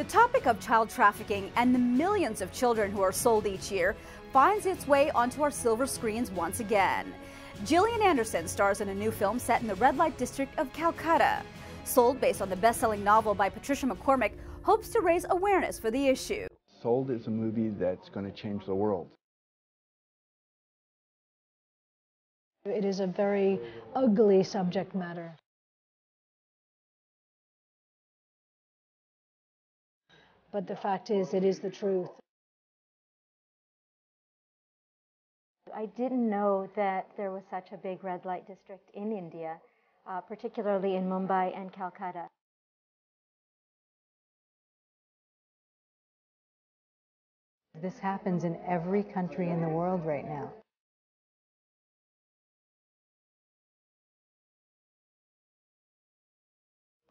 topic of child trafficking and the millions of children who are sold each year finds its way onto our silver screens once again. Gillian Anderson stars in a new film set in the red light district of Calcutta. Sold, based on the best-selling novel by Patricia McCormick, hopes to raise awareness for the issue. Sold is a movie that's going to change the world. It is a very ugly subject matter. But the fact is, it is the truth. I didn't know that there was such a big red light district in India, particularly in Mumbai and Calcutta. This happens in every country in the world right now.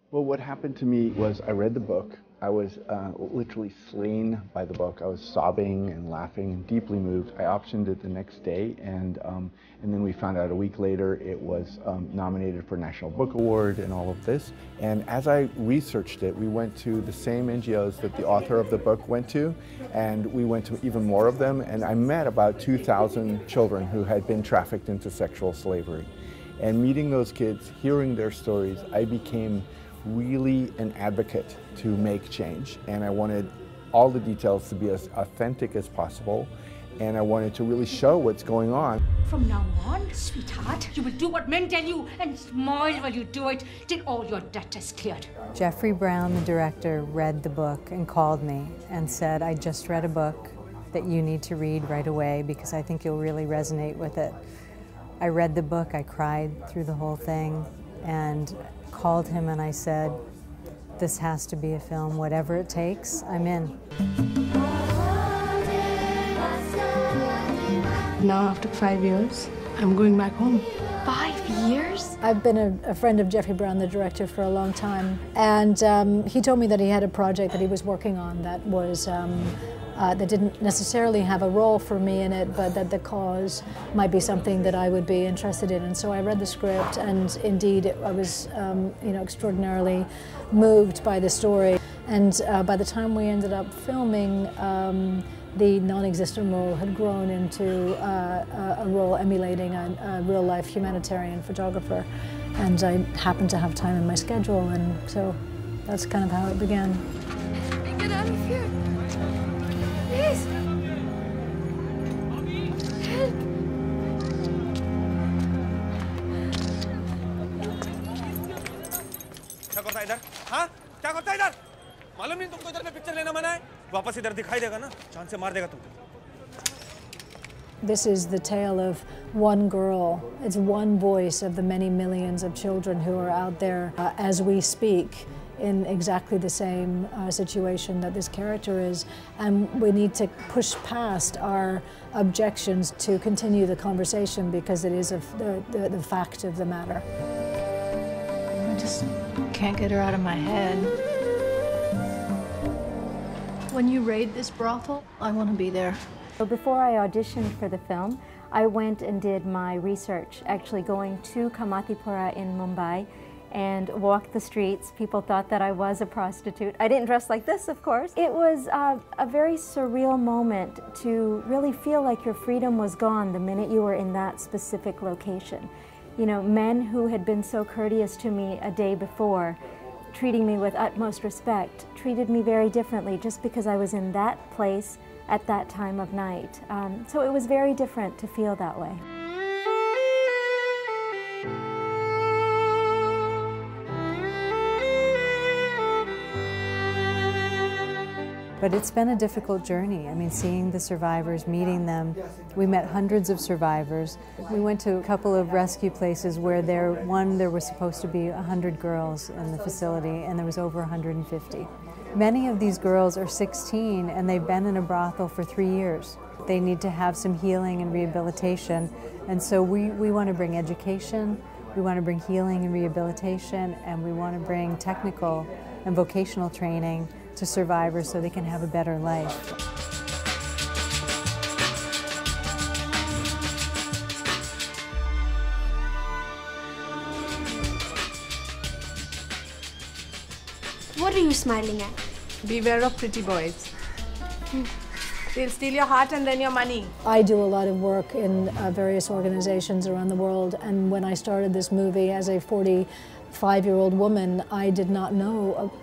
Well, what happened to me was I read the book. I was literally slain by the book. I was sobbing and laughing and deeply moved. I optioned it the next day, and then we found out a week later it was nominated for National Book Award and all of this. And as I researched it, we went to the same NGOs that the author of the book went to, and we went to even more of them, and I met about 2,000 children who had been trafficked into sexual slavery. And meeting those kids, hearing their stories, I became really an advocate to make change, and I wanted all the details to be as authentic as possible, and I wanted to really show what's going on. From now on, sweetheart, you will do what men tell you and smile while you do it till all your debt is cleared. Jeffrey Brown, the director, read the book and called me and said, I just read a book that you need to read right away because I think you'll really resonate with it. I read the book, I cried through the whole thing, and called him and I said, this has to be a film, whatever it takes, I'm in. Now after 5 years, I'm going back home. 5 years? I've been a friend of Jeffrey Brown, the director, for a long time, and he told me that he had a project that he was working on that was that didn't necessarily have a role for me in it, but that the cause might be something that I would be interested in. And so I read the script, and indeed I was extraordinarily moved by the story. And by the time we ended up filming, the non-existent role had grown into a role emulating a real-life humanitarian photographer. And I happened to have time in my schedule, and so that's kind of how it began. Get out of here. Please! Help! क्या करता है इधर? हाँ? क्या करता है इधर? मालूम नहीं तुमको इधर में पिक्चर लेना मना है? वापस इधर दिखाई देगा ना? जान से मार देगा तुमको. This is the tale of one girl. It's one voice of the many millions of children who are out there as we speak, in exactly the same situation that this character is, and we need to push past our objections to continue the conversation because it is the fact of the matter. I just can't get her out of my head. When you raid this brothel, I want to be there. So before I auditioned for the film, I went and did my research, actually going to Kamathipura in Mumbai and walked the streets. People thought that I was a prostitute. I didn't dress like this, of course. It was a very surreal moment to really feel like your freedom was gone the minute you were in that specific location. You know, men who had been so courteous to me a day before, treating me with utmost respect, treated me very differently just because I was in that place at that time of night. So it was very different to feel that way. But it's been a difficult journey. I mean, seeing the survivors, meeting them. We met hundreds of survivors. We went to a couple of rescue places where there were supposed to be 100 girls in the facility, and there was over 150. Many of these girls are 16, and they've been in a brothel for 3 years. They need to have some healing and rehabilitation, and so we want to bring education, we want to bring healing and rehabilitation, and we want to bring technical and vocational training to survivors so they can have a better life. What are you smiling at? Beware of pretty boys. They'll steal your heart and then your money. I do a lot of work in various organizations around the world, and when I started this movie as a 45-year-old woman, I did not know,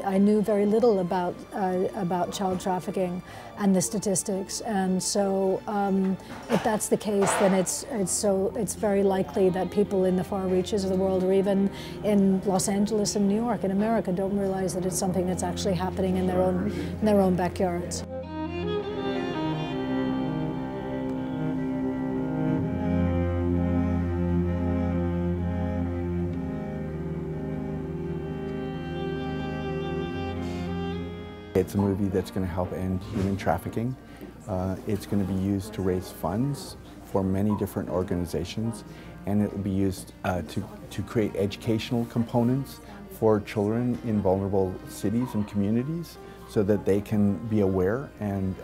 I knew very little about child trafficking and the statistics, and so if that's the case, then it's very likely that people in the far reaches of the world, or even in Los Angeles and New York and America, don't realize that it's something that's actually happening in their own backyards. It's a movie that's going to help end human trafficking. It's going to be used to raise funds for many different organizations, and it will be used to create educational components for children in vulnerable cities and communities so that they can be aware and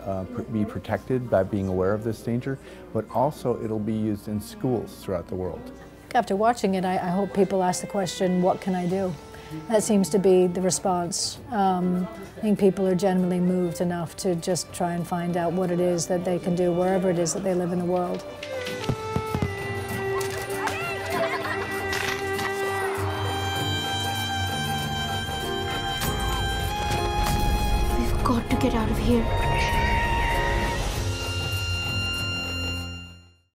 be protected by being aware of this danger, but also it'll be used in schools throughout the world. After watching it, I hope people ask the question, what can I do? That seems to be the response. I think people are genuinely moved enough to just try and find out what it is that they can do wherever it is that they live in the world. We've got to get out of here.